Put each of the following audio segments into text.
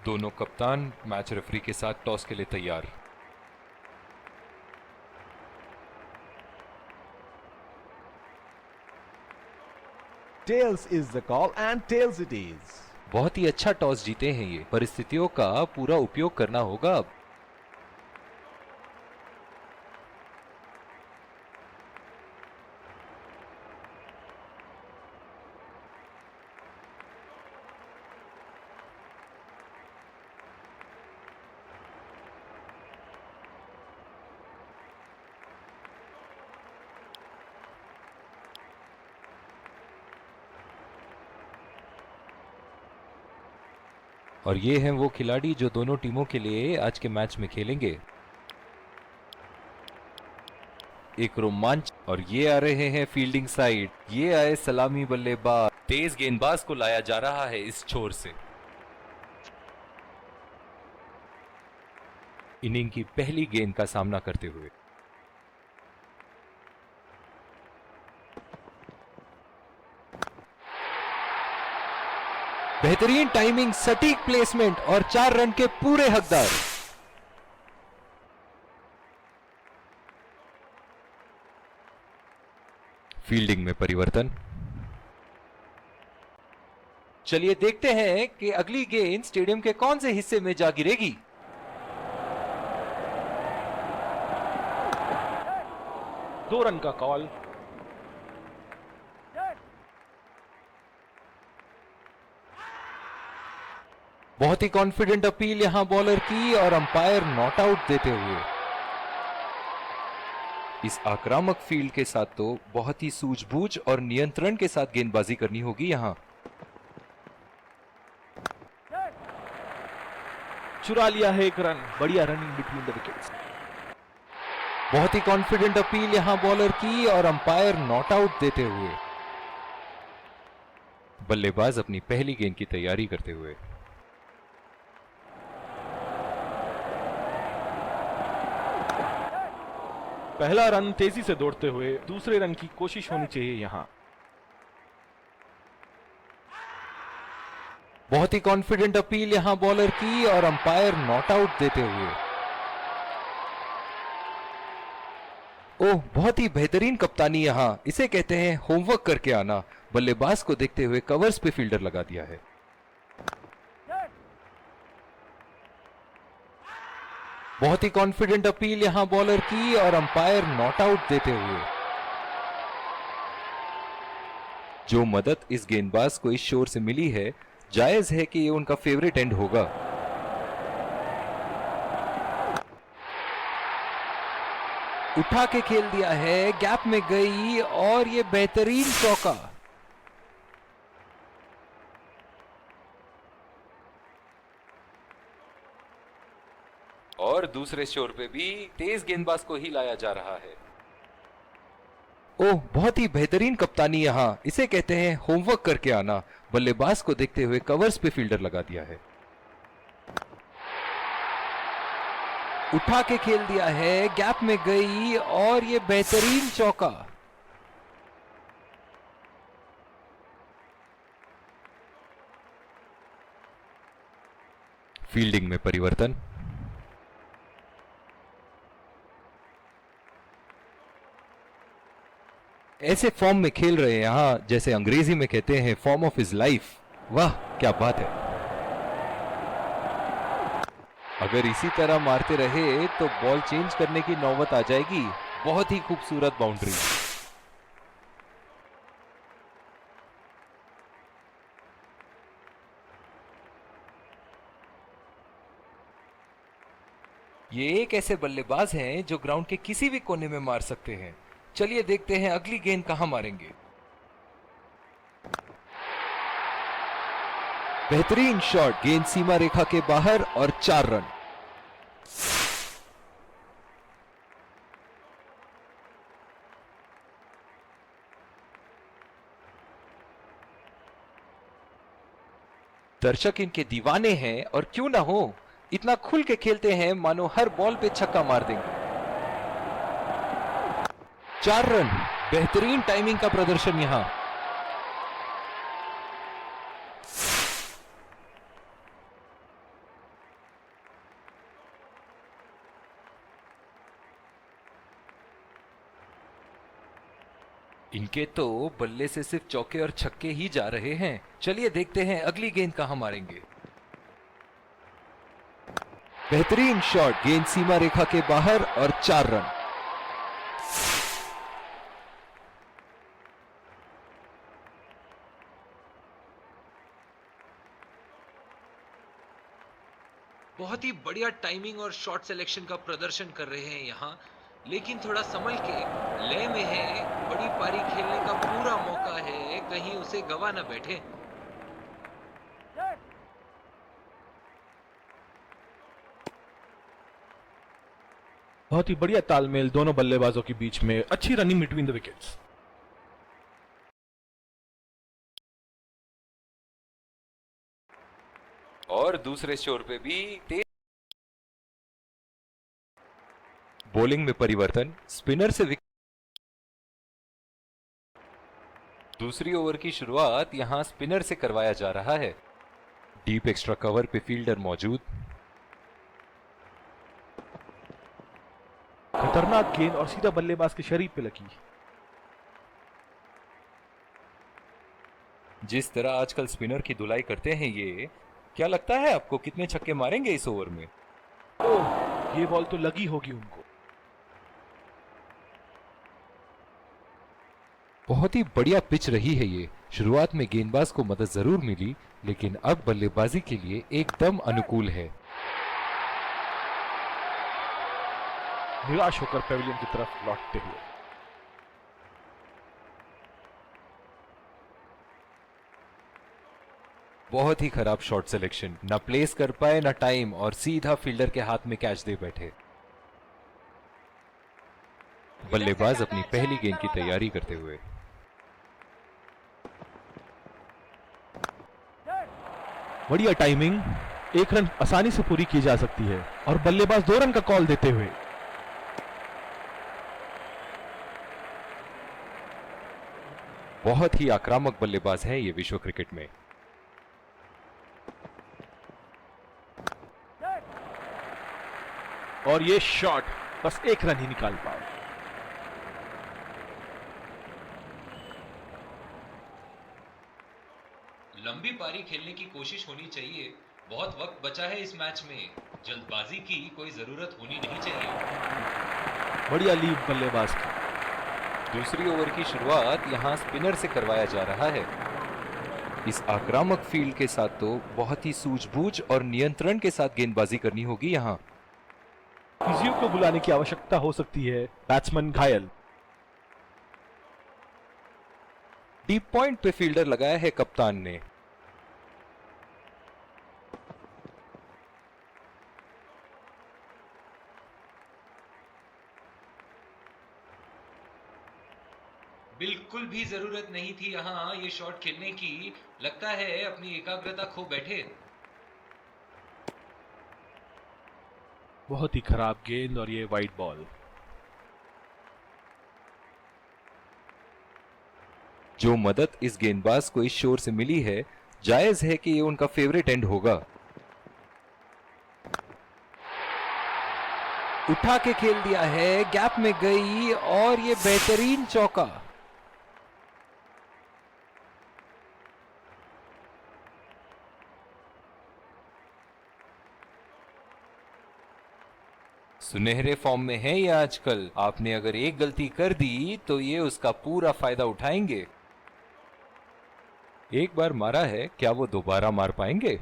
दोनों कप्तान match referee के साथ टॉस के लिए तैयार। Tails is the call and tails it is. बहुत ही अच्छा टॉस जीते हैं ये, परिस्थितियों का पूरा उपयोग करना होगा अब। और ये हैं वो खिलाड़ी जो दोनों टीमों के लिए आज के मैच में खेलेंगे। एक रोमांच, और ये आ रहे हैं फील्डिंग साइड, ये आए सलामी बल्लेबाज। तेज गेंदबाज को लाया जा रहा है इस छोर से। इनिंग की पहली गेंद का सामना करते हुए बेहतरीन टाइमिंग, सटीक प्लेसमेंट और 4 रन के पूरे हकदार। फील्डिंग में परिवर्तन। चलिए देखते हैं कि अगली गेंद स्टेडियम के कौन से हिस्से में जा गिरेगी। दो रन का कॉल। बहुत ही कॉन्फिडेंट अपील यहां बॉलर की और अंपायर नॉट आउट देते हुए। इस आक्रामक फील्ड के साथ तो बहुत ही सूझबूझ और नियंत्रण के साथ गेंदबाजी करनी होगी यहां। चुरा लिया है एक रन। बढ़िया रनिंग बिटवीन द विकेट्स। बहुत ही कॉन्फिडेंट अपील यहां बॉलर की और अंपायर नॉट आउट देते हुए। बल्लेबाज अपनी पहली गेंद की तैयारी करते हुए। पहला रन तेजी से दौड़ते हुए दूसरे रन की कोशिश होनी चाहिए यहां। बहुत ही कॉन्फिडेंट अपील यहां बॉलर की और अंपायर नॉट आउट देते हुए। ओह, बहुत ही बेहतरीन कप्तानी यहां, इसे कहते हैं होमवर्क करके आना। बल्लेबाज को देखते हुए कवर्स पे फील्डर लगा दिया है। बहुत ही कॉन्फिडेंट अपील यहां बॉलर की और अंपायर नॉट आउट देते हुए। जो मदद इस गेंदबाज को इस शोर से मिली है, जायज है कि ये उनका फेवरेट एंड होगा। उठा के खेल दिया है, गैप में गई और ये बेहतरीन चौका। और दूसरे शोर पे भी तेज गेंदबाज को ही लाया जा रहा है। ओह, बहुत ही बेहतरीन कप्तानी यहां, इसे कहते हैं होमवर्क करके आना। बल्लेबाज को देखते हुए कवर्स पे फील्डर लगा दिया है। उठा के खेल दिया है, गैप में गई और ये बेहतरीन चौका। फील्डिंग में परिवर्तन। ऐसे फॉर्म में खेल रहे हैं यहां, जैसे अंग्रेजी में कहते हैं फॉर्म ऑफ हिज लाइफ। वाह क्या बात है। अगर इसी तरह मारते रहे तो बॉल चेंज करने की नौबत आ जाएगी। बहुत ही खूबसूरत बाउंड्री। ये एक ऐसे बल्लेबाज हैं जो ग्राउंड के किसी भी कोने में मार सकते हैं। चलिए देखते हैं अगली गेंद कहां मारेंगे। बेहतरीन शॉट, गेंद सीमा रेखा के बाहर और 4 रन। दर्शक इनके दीवाने हैं और क्यों ना हो, इतना खुल के खेलते हैं मानो हर बॉल पे छक्का मार देंगे। 4 रन, बेहतरीन टाइमिंग का प्रदर्शन यहां। इनके तो बल्ले से सिर्फ चौके और छक्के ही जा रहे हैं। चलिए देखते हैं अगली गेंद कहां मारेंगे। बेहतरीन शॉट, गेंद सीमा रेखा के बाहर और 4 रन। बहुत ही बढ़िया टाइमिंग और शॉट सिलेक्शन का प्रदर्शन कर रहे हैं यहाँ, लेकिन थोड़ा संभल के, लय में है, बड़ी पारी खेलने का पूरा मौका है, कहीं उसे गवा ना बैठे। बहुत ही बढ़िया तालमेल दोनों बल्लेबाजों के बीच में, अच्छी रनिंग बिटवीन द विकेट्स। और दूसरे छोर पे भी तेज बॉलिंग में परिवर्तन, स्पिनर से दूसरी ओवर की शुरुआत यहां स्पिनर से करवाया जा रहा है। डीप एक्स्ट्रा कवर पे फील्डर मौजूद। खतरनाक गेंद और सीधा बल्लेबाज के शरीर पे लगी। जिस तरह आजकल स्पिनर की धुलाई करते हैं ये, क्या लगता है आपको कितने छक्के मारेंगे इस ओवर में? ओह, ये बॉल तो लगी होगी उनको। बहुत ही बढ़िया पिच रही है ये। शुरुआत में गेंदबाज को मदद जरूर मिली, लेकिन अब बल्लेबाजी के लिए एकदम अनुकूल है। निराश होकर पेविलियन की तरफ लौटते हुए। बहुत ही खराब शॉट सिलेक्शन, ना प्लेस कर पाए ना टाइम, और सीधा फील्डर के हाथ में कैच दे बैठे। बल्लेबाज अपनी पहली गेंद की तैयारी करते हुए। बढ़िया टाइमिंग, 1 रन आसानी से पूरी की जा सकती है और बल्लेबाज 2 रन का कॉल देते हुए। बहुत ही आक्रामक बल्लेबाज है ये विश्व क्रिकेट में। और ये शॉट बस 1 रन ही निकाल पाए। लंबी पारी खेलने की कोशिश होनी चाहिए। बहुत वक्त बचा है इस मैच में, जल्दबाजी की कोई जरूरत होनी नहीं चाहिए। बढ़िया लीड बल्लेबाज की। दूसरी ओवर की शुरुआत यहां स्पिनर से करवाया जा रहा है। इस आक्रामक फील्ड के साथ तो बहुत ही सूझबूझ और नियंत्रण के साथ गेंदबाजी करनी होगी यहां। फिजियो को बुलाने की आवश्यकता हो सकती है, बैट्समैन घायल। डीप पॉइंट पे फील्डर लगाया है कप्तान ने। बिल्कुल भी जरूरत नहीं थी यहां ये शॉट खेलने की, लगता है अपनी एकाग्रता खो बैठे। बहुत ही खराब गेंद और ये वाइड बॉल। जो मदद इस गेंदबाज को इस शोर से मिली है, जायज है कि ये उनका फेवरेट एंड होगा। उठा के खेल दिया है, गैप में गई और ये बेहतरीन चौका। सुनहरे फॉर्म में है ये आजकल। आपने अगर एक गलती कर दी तो ये उसका पूरा फायदा उठाएंगे। एक बार मारा है, क्या वो दोबारा मार पाएंगे?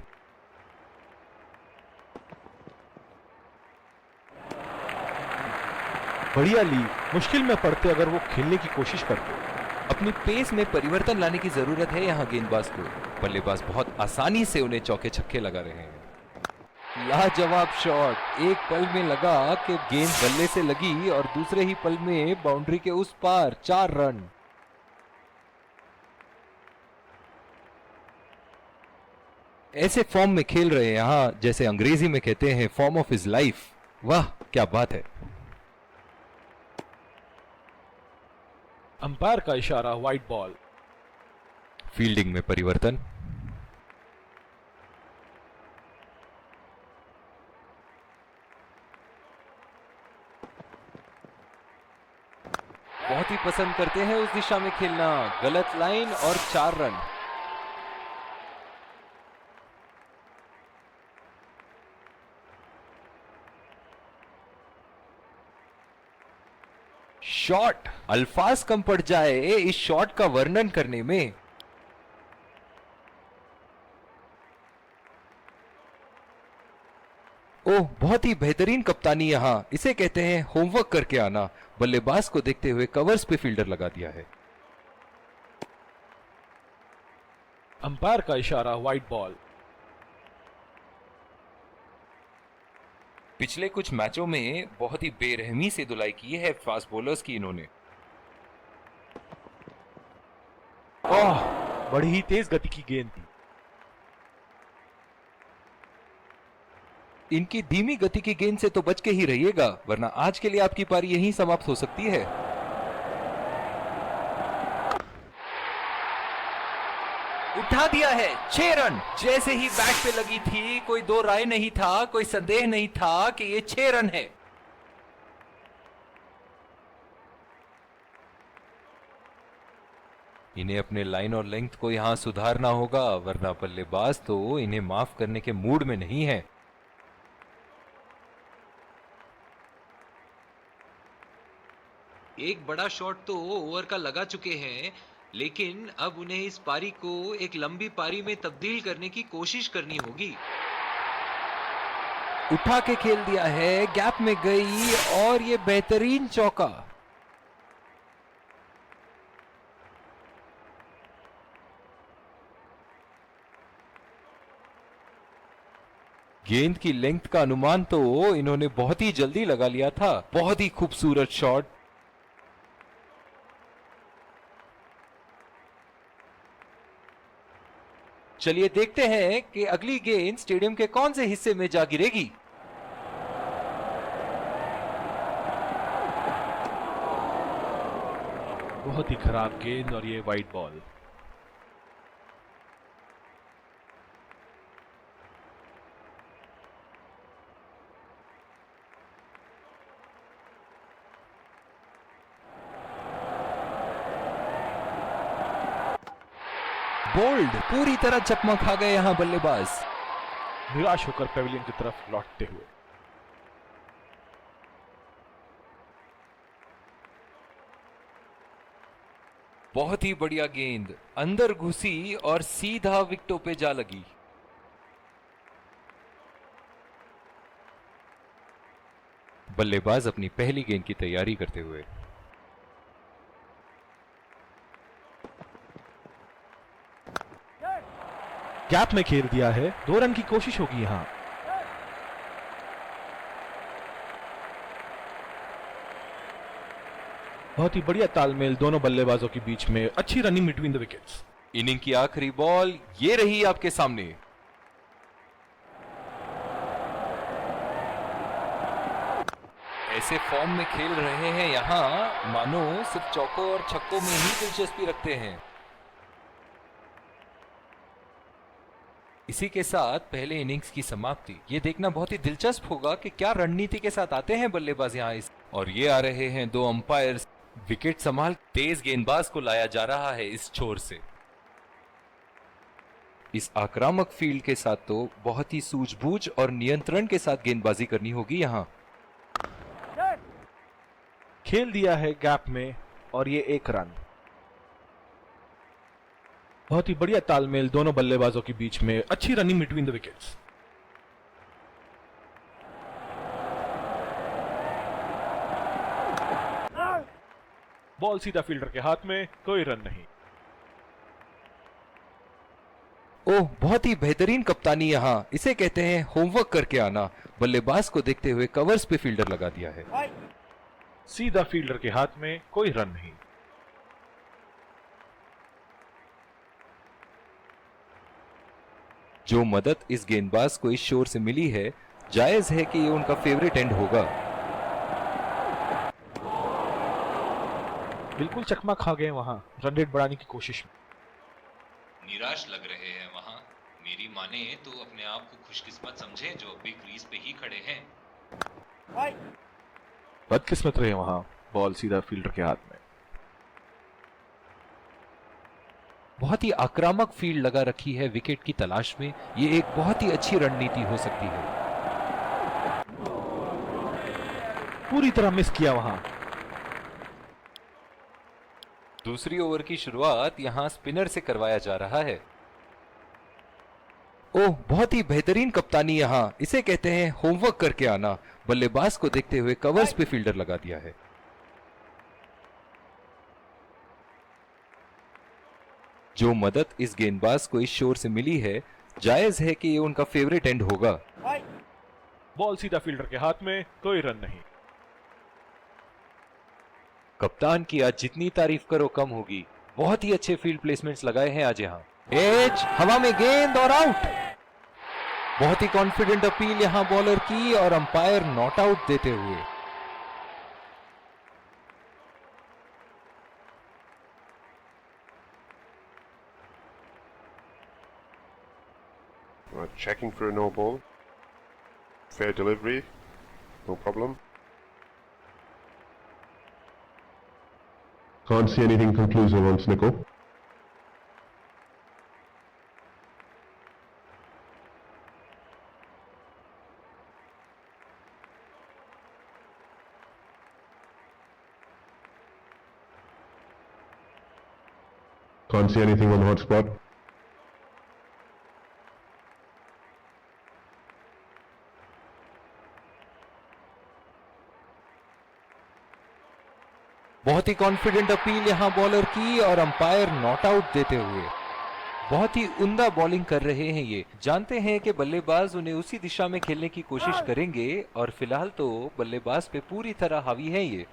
बढ़िया ली, मुश्किल में पड़ते अगर वो खेलने की कोशिश करते। अपनी पेस में परिवर्तन लाने की जरूरत है यहां गेंदबाज को। बल्लेबाज बहुत आसानी से उन्हें चौके छक्के लगा रहे हैं। लाजवाब शॉट, एक पल में लगा कि गेंद बल्ले से लगी और दूसरे ही पल में बाउंड्री के उस पार 4 रन। ऐसे फॉर्म में खेल रहे हैं यहां, जैसे अंग्रेजी में कहते हैं फॉर्म ऑफ हिज लाइफ। वाह क्या बात है। अंपायर का इशारा, वाइड बॉल। फील्डिंग में परिवर्तन, बहुत बहुत ही पसंद करते हैं उस दिशा में खेलना। गलत लाइन और 4 रन। शॉट, अल्फाज कम पड़ जाए इस शॉट का वर्णन करने में। ओह, बहुत ही बेहतरीन कप्तानी यहां, इसे कहते हैं होमवर्क करके आना। बल्लेबाज को देखते हुए कवर्स पे फील्डर लगा दिया है। अंपायर का इशारा, वाइड बॉल। पिछले कुछ मैचों में बहुत ही बेरहमी से धुलाई की है फास्ट बॉलर्स की इन्होंने। ओह, बड़ी ही तेज गति की गेंद थी। इनकी धीमी गति की गेंद से तो बच के ही रहिएगा, वरना आज के लिए आपकी पारी यहीं समाप्त हो सकती है। उठा दिया है, 6 रन। जैसे ही बैट पे लगी थी, कोई दो राय नहीं था, कोई संदेह नहीं था कि ये 6 रन है। इन्हें अपने लाइन और लेंथ को यहां सुधारना होगा, वरना बल्लेबाज तो इन्हें माफ करने के मूड में नहीं है। एक बड़ा शॉट तो ओवर का लगा चुके हैं, लेकिन अब उन्हें इस पारी को एक लंबी पारी में तब्दील करने की कोशिश करनी होगी। उठा के खेल दिया है, गैप में गई और ये बेहतरीन चौका। गेंद की लेंथ का अनुमान तो इन्होंने बहुत ही जल्दी लगा लिया था। बहुत ही खूबसूरत शॉट। चलिए देखते हैं कि अगली गेंद स्टेडियम के कौन से हिस्से में जा गिरेगी। बहुत ही खराब गेंद और ये वाइड बॉल। बोल्ड, पूरी तरह चकमा खा गए यहां बल्लेबाज। निराश होकर पेविलियन की तरफ लौटते हुए। बहुत ही बढ़िया गेंद, अंदर घुसी और सीधा विकेटों पे जा लगी। बल्लेबाज अपनी पहली गेंद की तैयारी करते हुए। गैप में खेल दिया है, 2 रन की कोशिश होगी यहां। बहुत ही बढ़िया तालमेल दोनों बल्लेबाजों के बीच में, अच्छी running between the wickets. Inning की आखिरी बॉल ये रही आपके सामने। ऐसे फॉर्म में खेल रहे हैं यहां, मानो सिर्फ चौकों और छक्कों में ही दिलचस्पी रखते हैं। इसी के साथ पहले इनिंग्स की समाप्ति। ये देखना बहुत ही दिलचस्प होगा कि क्या रणनीति के साथ आते हैं बल्लेबाज यहां इस। और ये आ रहे हैं 2 अंपायर्स। विकेट संभाल तेज गेंदबाज को लाया जा रहा है इस छोर से। इस आक्रामक फील्ड के साथ तो बहुत ही सूझबूझ और नियंत्रण के साथ गेंदबाजी करनी होगी यहां। खेल दिया है गैप में और ये 1 रन। बहुत ही बढ़िया तालमेल दोनों बल्लेबाजों के बीच में, अच्छी running between the wickets. Ball सीधा फील्डर के हाथ में, कोई रन नहीं। ओह, बहुत ही बेहतरीन कप्तानी यहां, इसे कहते हैं होमवर्क करके आना। बल्लेबाज को देखते हुए कवर्स पे फील्डर लगा दिया है। सीधा फील्डर के हाथ में, कोई रन नहीं। जो मदद इस गेंदबाज को इस शोर से मिली है, जायज है कि ये उनका फेवरेट एंड होगा। बिल्कुल चकमा खा गए वहां, रन रेट बढ़ाने की कोशिश में। निराश लग रहे हैं वहां। मेरी माने तो अपने आप को खुशकिस्मत समझें जो अभी क्रीज पे ही खड़े हैं। बदकिस्मत रहे वहां, बॉल सीधा फील्डर के हाथ में। बहुत ही आक्रामक फील्ड लगा रखी है विकेट की तलाश में। ये एक बहुत ही अच्छी रणनीति हो सकती है। पूरी तरह मिस किया वहां। दूसरी ओवर की शुरुआत यहां स्पिनर से करवाया जा रहा है। ओह, बहुत ही बेहतरीन कप्तानी यहां, इसे कहते हैं होमवर्क करके आना। बल्लेबाज को देखते हुए कवर्स पे फील्डर लगा दिया है। जो मदद इस गेंदबाज को इस शोर से मिली है, जायज है कि ये उनका फेवरेट एंड होगा। बॉल सीधा फील्डर के हाथ में, कोई रन नहीं। कप्तान की आज जितनी तारीफ करो कम होगी। बहुत ही अच्छे फील्ड प्लेसमेंट्स लगाए हैं आज यहां। एज, हवा में गेंद और आउट। बहुत ही कॉन्फिडेंट अपील यहां बॉलर की और अंपायर नॉट आउट देते हुए। Checking for a no ball. Fair delivery. No problem. Can't see anything conclusive on Snicko. Can't see anything on hotspot. बहुत ही कॉन्फिडेंट अपील यहां बॉलर की और अंपायर नॉट आउट देते हुए। बहुत ही उम्दा बॉलिंग कर रहे हैं ये। जानते हैं कि बल्लेबाज उन्हें उसी दिशा में खेलने की कोशिश करेंगे और फिलहाल तो बल्लेबाज पे पूरी तरह हावी है ये।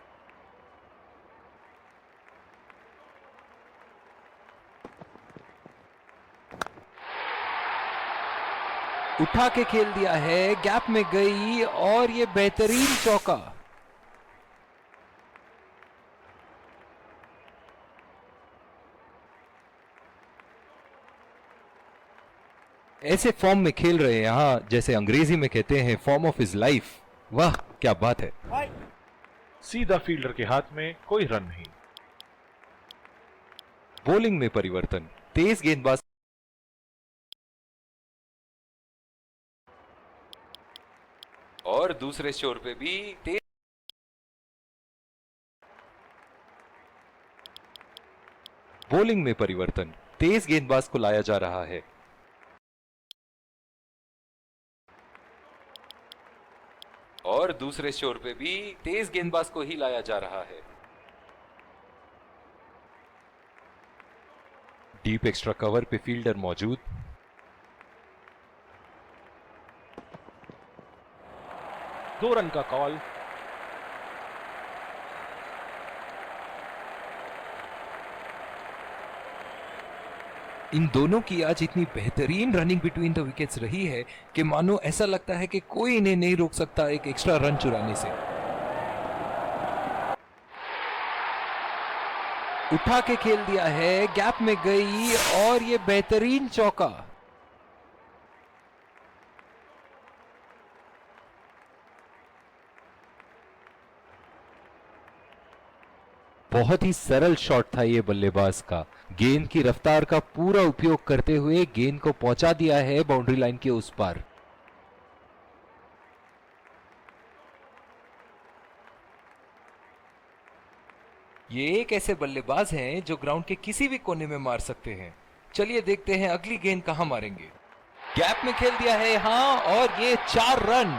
उठा के खेल दिया है, गैप में गई और ये बेहतरीन चौका। ऐसे फॉर्म में खेल रहे हैं यहां, जैसे अंग्रेजी में कहते हैं फॉर्म ऑफ हिज लाइफ। वाह क्या बात है। सीधा फील्डर के हाथ में, कोई रन नहीं। बॉलिंग में परिवर्तन, तेज गेंदबाज और दूसरे शोर पे भी तेज। बॉलिंग में परिवर्तन, तेज गेंदबाज को लाया जा रहा है। और दूसरे शोर पे भी तेज गेंदबाज को ही लाया जा रहा है। डीप एक्स्ट्रा कवर पे फील्डर मौजूद। दो रन का कॉल। इन दोनों की आज इतनी बेहतरीन रनिंग बिटवीन द विकेट्स रही है कि मानो ऐसा लगता है कि कोई इन्हें नहीं रोक सकता एक एक्स्ट्रा रन चुराने से। उठा के खेल दिया है, गैप में गई और ये बेहतरीन चौका। बहुत ही सरल शॉट था ये बल्लेबाज का। गेंद की रफ्तार का पूरा उपयोग करते हुए गेंद को पहुंचा दिया है बाउंड्री लाइन के उस पार। ये एक ऐसे बल्लेबाज हैं जो ग्राउंड के किसी भी कोने में मार सकते हैं। चलिए देखते हैं अगली गेंद कहां मारेंगे। गैप में खेल दिया है यहां और ये 4 रन।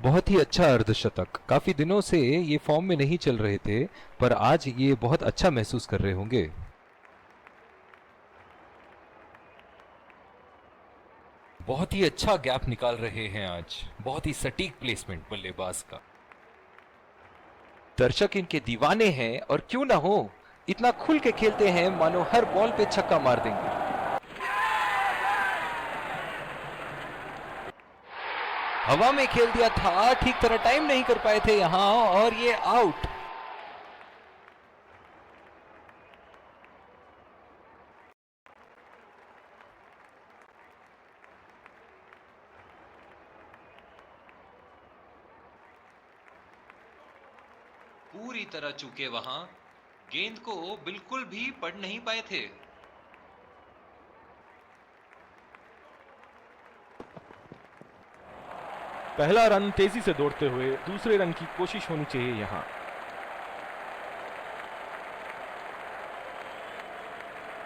बहुत ही अच्छा अर्धशतक। काफी दिनों से ये फॉर्म में नहीं चल रहे थे, पर आज ये बहुत अच्छा महसूस कर रहे होंगे। बहुत ही अच्छा गैप निकाल रहे हैं आज। बहुत ही सटीक प्लेसमेंट बल्लेबाज का। दर्शक इनके दीवाने हैं और क्यों ना हो, इतना खुल के खेलते हैं मानो हर बॉल पे छक्का मार देंगे। हवा में खेल दिया था, ठीक तरह टाइम नहीं कर पाए थे यहां और ये आउट। पूरी तरह चूके वहां गेंद को बिल्कुल भी पढ़ नहीं पाए थे। पहला रन तेजी से दौड़ते हुए दूसरे रन की कोशिश होनी चाहिए यहां।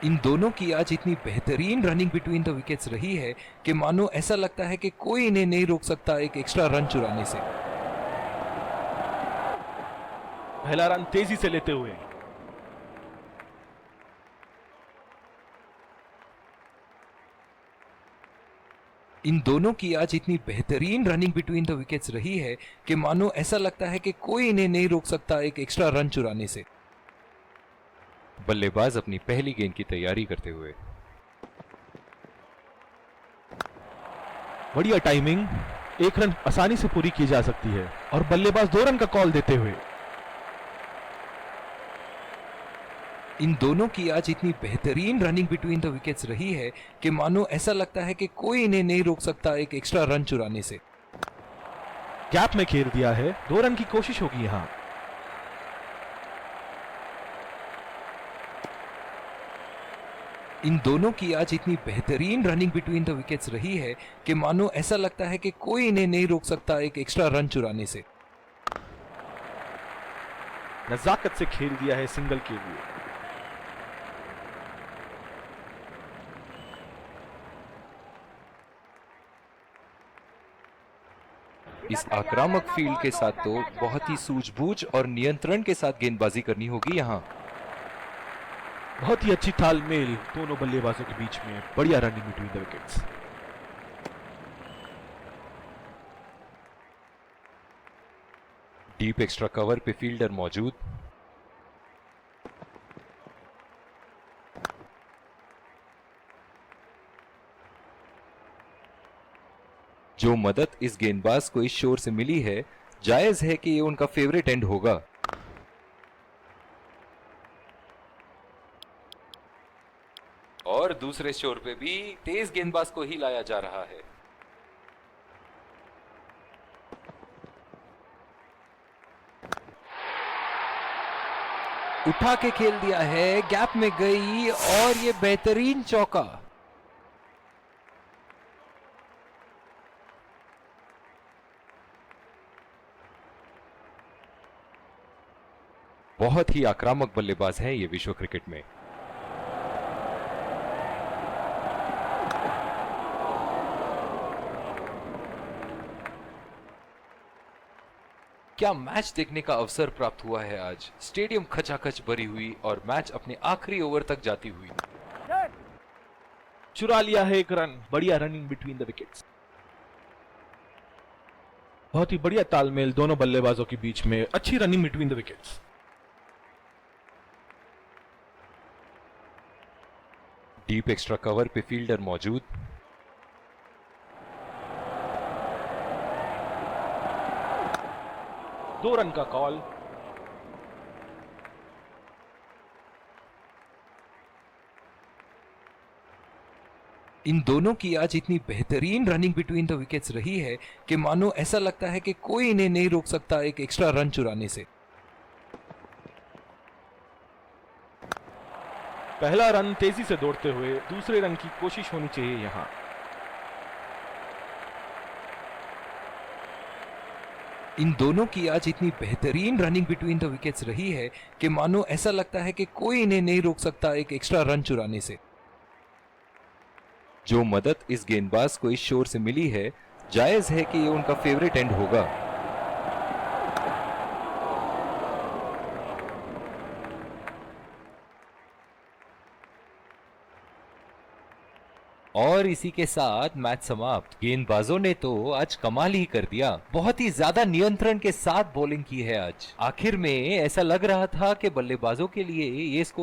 इन दोनों की आज इतनी बेहतरीन रनिंग बिटवीन द विकेट्स रही है कि मानो ऐसा लगता है कि कोई इन्हें नहीं रोक सकता एक एक्स्ट्रा रन चुराने से। पहला रन तेजी से लेते हुए इन दोनों की आज इतनी बेहतरीन रनिंग बिटवीन द विकेट्स रही है कि मानो ऐसा लगता है कि कोई इन्हें नहीं रोक सकता एक एक्स्ट्रा रन चुराने से। बल्लेबाज अपनी पहली गेंद की तैयारी करते हुए। बढ़िया टाइमिंग, एक रन आसानी से पूरी की जा सकती है और बल्लेबाज 2 रन का कॉल देते हुए इन दोनों की आज इतनी बेहतरीन रनिंग बिटवीन द विकेट्स रही है कि मानो ऐसा लगता है कि कोई इन्हें नहीं रोक सकता एक एक्स्ट्रा रन चुराने से। गैप में खेल दिया है, 2 रन की कोशिश होगी यहां। इन दोनों की आज इतनी बेहतरीन रनिंग बिटवीन द विकेट्स रही है कि मानो ऐसा लगता है कि कोई इन्हें नहीं रोक सकता एक एक्स्ट्रा रन चुराने से। नजाकत से खेल दिया है सिंगल के लिए। इस आक्रामक फील्ड के साथ तो बहुत ही सूझबूझ और नियंत्रण के साथ गेंदबाजी करनी होगी यहां। बहुत ही अच्छी तालमेल दोनों बल्लेबाजों के बीच में, बढ़िया running between the wickets. Deep extra cover पे फील्डर मौजूद। जो मदद इस गेंदबाज को इस शोर से मिली है, जायज है कि ये उनका फेवरेट एंड होगा। और दूसरे शोर पे भी तेज गेंदबाज को ही लाया जा रहा है। उठा के खेल दिया है, गैप में गई और ये बेहतरीन चौका। बहुत ही आक्रामक बल्लेबाज है ये विश्व क्रिकेट में। क्या मैच देखने का अवसर प्राप्त हुआ है आज। स्टेडियम खचाखच भरी हुई और मैच अपने आखिरी ओवर तक जाती हुई। चुरा लिया है 1 रन, बढ़िया रनिंग बिटवीन द विकेट्स। बहुत ही बढ़िया तालमेल दोनों बल्लेबाजों के बीच में, अच्छी running between the wickets. Deep extra cover पे फील्डर मौजूद। दो रन का कॉल। इन दोनों की आज इतनी बेहतरीन रनिंग बिटवीन द विकेट्स रही है कि मानो ऐसा लगता है कि कोई इन्हें नहीं रोक सकता एक एक्स्ट्रा रन चुराने से। पहला रन तेजी से दौड़ते हुए दूसरे रन की कोशिश होनी चाहिए यहां। इन दोनों की आज इतनी बेहतरीन रनिंग बिटवीन द विकेट्स रही है कि मानो ऐसा लगता है कि कोई इन्हें नहीं रोक सकता एक एक्स्ट्रा रन चुराने से। जो मदद इस गेंदबाज को इस शोर से मिली है, जायज है कि ये उनका फेवरेट एंड होगा। और इसी के साथ मैच समाप्त। गेंदबाजों ने तो आज कमाल ही कर दिया। बहुत ही ज्यादा नियंत्रण के साथ बॉलिंग की है आज। आखिर में ऐसा लग रहा था कि बल्लेबाजों के लिए ये स्कोर